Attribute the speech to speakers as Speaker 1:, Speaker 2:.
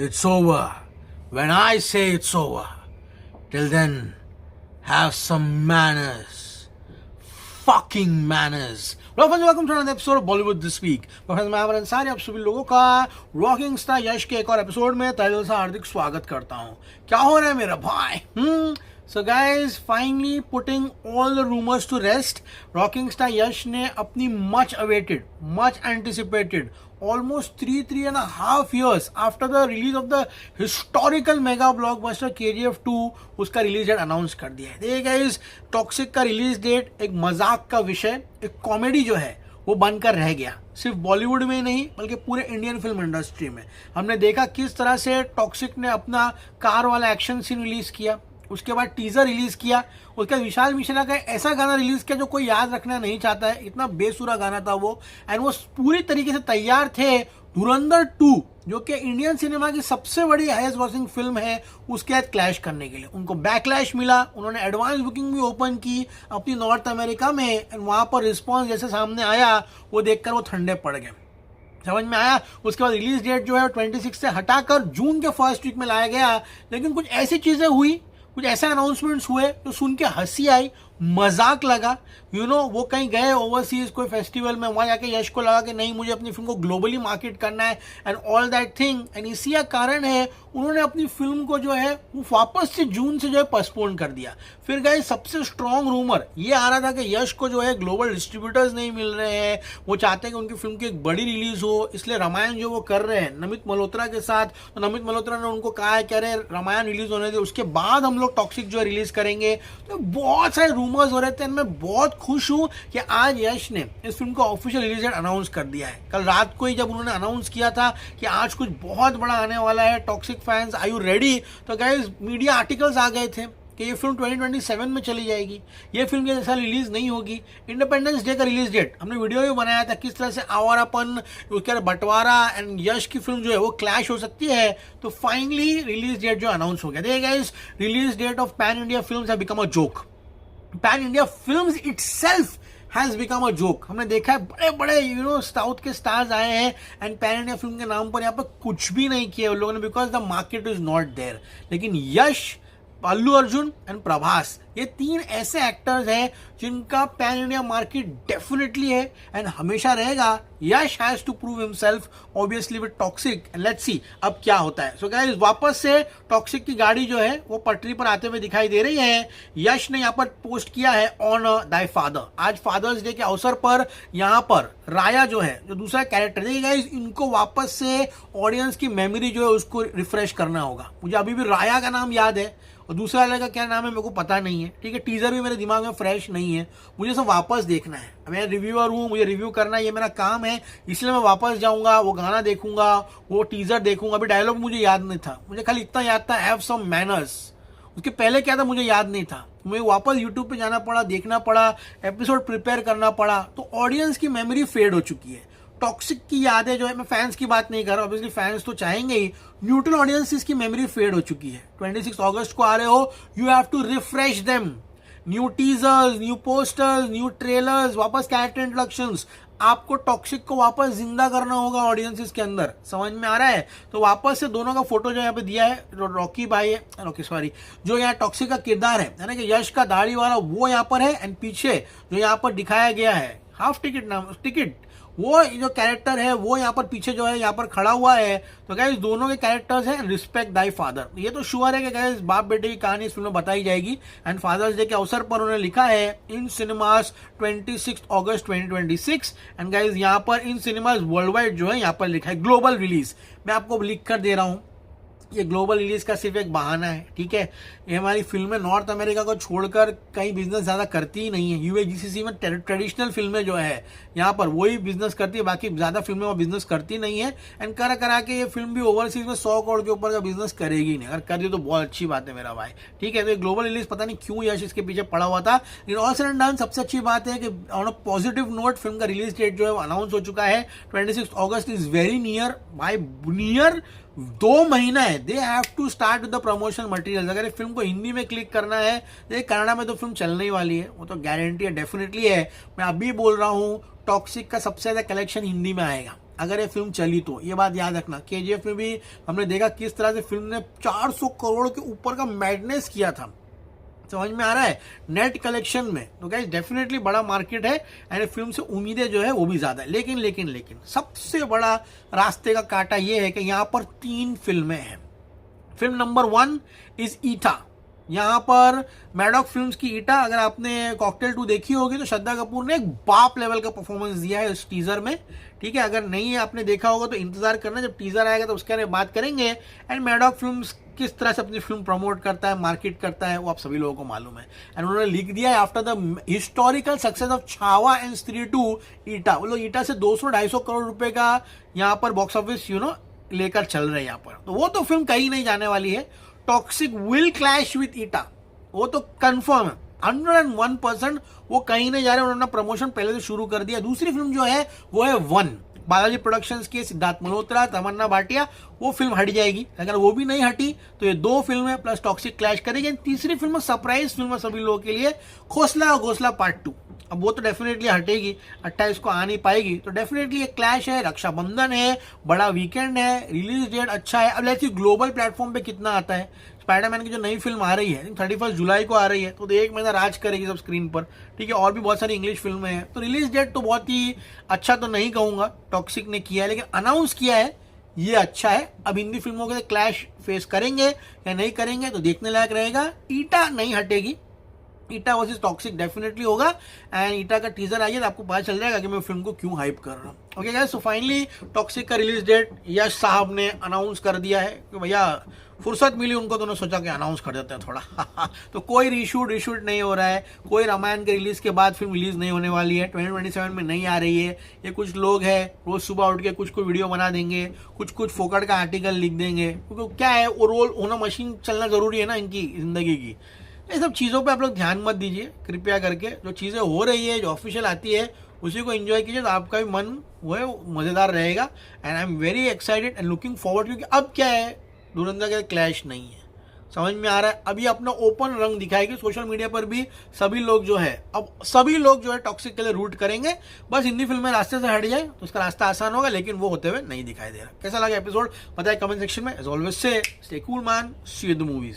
Speaker 1: it's over. When I say it's over, till then, have some manners. Fucking manners. Welcome to another episode of Bollywood This Week. मैं our Ansari आप सभी लोगों का rocking star यश के एक और episode में तहे दिल से हार्दिक स्वागत करता हूँ. क्या हो रहा है मेरा भाई? So guys, finally putting all the rumors to rest. Rocking star यश ने अपनी much awaited, much anticipated, almost three and a half years after the release of the historical mega blockbuster KGF 2 उसका रिलीज डेट अनाउंस कर दिया है. देखिए guys, toxic का release date एक मजाक का विषय, एक कॉमेडी जो है वो बनकर रह गया. सिर्फ बॉलीवुड में नहीं बल्कि पूरे इंडियन फिल्म इंडस्ट्री में हमने देखा किस तरह से टॉक्सिक ने अपना कार वाला एक्शन सीन रिलीज किया, उसके बाद टीजर रिलीज किया, उसके बाद विशाल मिश्रा का ऐसा गाना रिलीज किया जो कोई याद रखना नहीं चाहता है. इतना बेसुरा गाना था वो, एंड वो पूरी तरीके से तैयार थे धुरंधर 2 जो कि इंडियन सिनेमा की सबसे बड़ी हाईएस्ट ग्रॉसिंग फिल्म है उसके साथ क्लैश करने के लिए. उनको बैकलैश मिला, उन्होंने एडवांस बुकिंग भी ओपन की अपनी नॉर्थ अमेरिका में, एंड वहां पर रिस्पॉन्स जैसे सामने आया वो देखकर वो ठंडे पड़ गए. समझ में आया. उसके बाद रिलीज डेट जो है 26 से हटाकर जून के फर्स्ट वीक में लाया गया. लेकिन कुछ ऐसी चीजें हुई, कुछ ऐसे अनाउंसमेंट्स हुए जो सुन के हंसी आई, मजाक लगा. वो कहीं गए ओवरसीज कोई फेस्टिवल में, वहां जाके यश को लगा कि नहीं मुझे अपनी फिल्म को ग्लोबली मार्केट करना है and all that thing. And इसी का कारण है उन्होंने अपनी फिल्म को जो है वो वापस से जून से जो है पोस्टपोन कर दिया. फिर गए सबसे स्ट्रॉन्ग रूमर ये आ रहा था कि यश को जो है ग्लोबल डिस्ट्रीब्यूटर्स नहीं मिल रहे हैं, वो चाहते हैं कि उनकी फिल्म की एक बड़ी रिलीज हो, इसलिए रामायण जो वो कर रहे हैं नमित मल्होत्रा के साथ. तो नमित मल्होत्रा ने उनको कहा है कि अरे रामायण रिलीज होने दे, उसके बाद हम लोग टॉक्सिक जो है रिलीज करेंगे. तो बहुत सारे रूमर्स हो रहे थे. मैं बहुत खुश हूं कि आज यश ने इस फिल्म को ऑफिशियल रिलीज डेट अनाउंस कर दिया है. कल रात को ही जब उन्होंने अनाउंस किया था कि आज कुछ बहुत बड़ा आने वाला है, Toxic fans are you ready, तो गाइस मीडिया आर्टिकल्स आ गए थे कि ये फिल्म 2027 में चली जाएगी, ये फिल्म के जैसा रिलीज नहीं होगी. इंडिपेंडेंस डे का रिलीज डेट हमने वीडियो भी बनाया था किस तरह से आवारापन, उसके बंटवारा एंड यश की फिल्म जो है वो क्लैश हो सकती है. तो फाइनली रिलीज डेट जो अनाउंस हो गया. देखिए guys, release date of pan India films have become a joke. Pan India films itself has become a joke. हमने देखा है बड़े बड़े साउथ के स्टार्स आए हैं एंड पैन इंडिया फिल्म के नाम पर यहाँ पर कुछ भी नहीं किया उन लोगों ने, because the market is not there. लेकिन यश, अल्लू अर्जुन एंड प्रभास, ये तीन ऐसे एक्टर्स हैं जिनका पैन इंडिया मार्केट डेफिनेटली है एंड हमेशा रहेगा. Yash has to prove himself obviously with Toxic, and let's see अब क्या होता है. सो गाइस, वापस से टॉक्सिक की गाड़ी जो है वो पटरी पर आते हुए दिखाई दे रही है. यश ने यहाँ पर पोस्ट किया है ऑन दाई फादर. आज फादर्स डे के अवसर पर यहाँ पर राया जो है, जो दूसरा कैरेक्टर, देखिए गाइस, इनको वापस से ऑडियंस की मेमोरी जो है उसको रिफ्रेश करना होगा. मुझे अभी भी राया का नाम याद है और दूसरा वाले का क्या नाम है मेरे को पता नहीं है. ठीक है, टीजर भी मेरे दिमाग में फ्रेश नहीं है, मुझे सब वापस देखना है. मैं रिव्यूअर हूँ, मुझे रिव्यू करना है, ये मेरा काम है, इसलिए मैं वापस जाऊंगा, वो गाना देखूंगा, वो टीजर देखूंगा. अभी डायलॉग मुझे याद नहीं था, मुझे खाली इतना याद था हैव सम मैनर्स. उसके पहले क्या था मुझे याद नहीं था. मुझे वापस यूट्यूब पे जाना पड़ा, देखना पड़ा, एपिसोड प्रिपेयर करना पड़ा. तो ऑडियंस की मेमोरी फेड हो चुकी है. टॉक्सिक की यादें जो है, मैं फैंस की बात नहीं कर रहा, ऑब्वियसली फैंस तो चाहेंगे ही, न्यूट्रल ऑडियंस इसकी मेमोरी फेड हो चुकी है. 26 अगस्त को आ रहे हो, you have to refresh them. New teasers, new posters, new trailers, वापस कैरेक्टर इंट्रोडक्शंस. आपको टॉक्सिक को वापस जिंदा करना होगा ऑडियंसेस के अंदर. समझ में आ रहा है? तो वापस से दोनों का फोटो जो यहाँ पे दिया है, रॉकी भाई है, रॉकी सॉरी, जो यहाँ टॉक्सिक का किरदार है ना कि यश का दाढ़ी वाला, वो यहाँ पर है. एंड पीछे जो यहाँ पर दिखाया गया है हाफ टिकट नाम टिकट, वो जो कैरेक्टर है वो यहाँ पर पीछे जो है यहाँ पर खड़ा हुआ है. तो गाइस, दोनों के कैरेक्टर्स हैं रिस्पेक्ट दाई फादर. ये तो श्योर है कि गाइस बाप बेटे की कहानी इस फिल्म में बताई जाएगी. एंड फादर्स डे के अवसर पर उन्होंने लिखा है इन सिनेमास 26 अगस्त 2026. एंड गाइस, यहाँ पर इन सिनेमास वर्ल्ड वाइड जो है यहाँ पर लिखा है ग्लोबल रिलीज. मैं आपको लिख कर दे रहा हूँ, ये ग्लोबल रिलीज का सिर्फ एक बहाना है. ठीक है, ये हमारी फिल्में नॉर्थ अमेरिका को छोड़कर कहीं बिजनेस ज्यादा करती ही नहीं है. यूएजीसीसी में ट्रेडिशनल फिल्में जो है यहाँ पर वही बिजनेस करती है, बाकी ज्यादा फिल्में वो बिजनेस करती नहीं है. एंड करा के ये फिल्म भी ओवरसीज में 100 करोड़ के ऊपर का बिजनेस करेगी नहीं. अगर कर दी तो बहुत अच्छी बात है मेरा भाई. ठीक है, तो ये ग्लोबल रिलीज पता नहीं क्यों यश इसके पीछे पड़ा हुआ था. लेकिन ऑल सेड एंड डन सबसे अच्छी बात है कि on a positive note film का रिलीज डेट जो है अनाउंस हो चुका है. 26 August is very near by near 2 महीना है. They have to start with the promotion material. अगर ये फिल्म को हिंदी में क्लिक करना है, कन्नड़ा में तो फिल्म चलने ही वाली है, वो तो गारंटी है, डेफिनेटली है. मैं अभी बोल रहा हूँ टॉक्सिक का सबसे ज्यादा कलेक्शन हिंदी में आएगा. अगर ये फिल्म चली तो। ये बात याद रखना, KGF में भी हमने देखा किस तरह से फिल्म ने 400 करोड़ के ऊपर का मैडनेस किया था। समझ में आ रहा है नेट कलेक्शन में। तो गाइस डेफिनेटली बड़ा मार्केट है एंड फिल्म से उम्मीदें जो है वो भी ज्यादा है। लेकिन सबसे बड़ा रास्ते का कांटा ये है कि यहाँ पर 3 फिल्में हैं। Film number 1 is eta. यहाँ पर मैडॉक फिल्म्स की ईटा, अगर आपने कॉकटेल 2 देखी होगी तो श्रद्धा कपूर ने एक बाप लेवल का परफॉर्मेंस दिया है इस टीजर में। ठीक है, अगर नहीं आपने देखा होगा तो इंतजार करना, जब टीजर आएगा तो उसके बारे में बात करेंगे। एंड मैडॉक फिल्म्स किस तरह से अपनी फिल्म प्रमोट करता है, मार्केट करता है, वो आप सभी लोगों को मालूम है। एंड उन्होंने लिख दिया है after the historical success of Chhaava and Stree 2 ईटा। वो लोग ईटा से 200-250 करोड़ रुपए का यहाँ पर बॉक्स ऑफिस लेकर चल रहे हैं यहाँ पर। तो वो तो फिल्म कहीं नहीं जाने वाली है। टॉक्सिक विल क्लैश विद ईटा, वो तो कंफर्म है 101%। वो कहीं नहीं जा रहे, उन्होंने प्रमोशन पहले से शुरू कर दिया। दूसरी फिल्म जो है वो है 1, बालाजी प्रोडक्शंस की सिद्धार्थ मल्होत्रा, तमन्ना भाटिया। वो फिल्म हट जाएगी। अगर वो भी नहीं हटी तो ये 2 फिल्में प्लस टॉक्सिक क्लैश करेगी। तीसरी फिल्म सरप्राइज फिल्म सभी लोगों के लिए, खोसला और घोसला पार्ट 2। अब वो तो डेफिनेटली हटेगी, 28 को आ नहीं पाएगी। तो डेफिनेटली एक क्लैश है, रक्षाबंधन है, बड़ा वीकेंड है, रिलीज डेट अच्छा है। अब लेट्स सी ग्लोबल प्लेटफॉर्म पे कितना आता है। स्पाइडरमैन की जो नई फिल्म आ रही है 31 जुलाई को आ रही है, तो 1 महीना राज करेगी सब स्क्रीन पर। ठीक है, और भी बहुत सारी इंग्लिश फिल्में हैं। तो रिलीज डेट तो बहुत ही अच्छा तो नहीं कहूंगा टॉक्सिक ने किया है, लेकिन अनाउंस किया है, ये अच्छा है। अब हिंदी फिल्मों के क्लैश फेस करेंगे या नहीं करेंगे तो देखने लायक रहेगा। ईटा नहीं हटेगी, ईटा वर्सेस टॉक्सिक डेफिनेटली होगा। एंड ईटा का टीजर आइए तो आपको पता चल जाएगा कि मैं फिल्म को क्यों हाइप कर रहा हूँ। Okay guys, so finally toxic का रिलीज डेट यश साहब ने अनाउंस कर दिया है कि भैया फुर्सत मिली उनको, तो उन्होंने सोचा कि अनाउंस कर देते हैं थोड़ा। तो कोई रीशूट नहीं हो रहा है, कोई रामायण के रिलीज के बाद फिल्म रिलीज नहीं होने वाली है, 2027 में नहीं आ रही है। ये कुछ लोग हैं रोज सुबह उठ के कुछ वीडियो बना देंगे, कुछ फोकट का आर्टिकल लिख देंगे, क्योंकि क्या है वो रोल होना, मशीन चलना जरूरी है ना इनकी जिंदगी की। ये सब चीज़ों पे आप लोग ध्यान मत दीजिए कृपया करके। जो चीज़ें हो रही है, जो ऑफिशियल आती है, उसी को एंजॉय कीजिए, तो आपका भी मन वो है मज़ेदार रहेगा। And I am very excited and looking forward, क्योंकि अब क्या है, धुरंधर का क्लैश नहीं है, समझ में आ रहा है। अभी अपना ओपन रंग दिखाएगी सोशल मीडिया पर भी। सभी लोग जो है टॉक्सिक के लिए रूट करेंगे। बस हिंदी फिल्में रास्ते से हट जाए तो उसका रास्ता आसान होगा, लेकिन वो होते हुए नहीं दिखाई दे रहा। कैसा लगा एपिसोड बताए कमेंट सेक्शन में। As always so stay cool man, see you in the movies.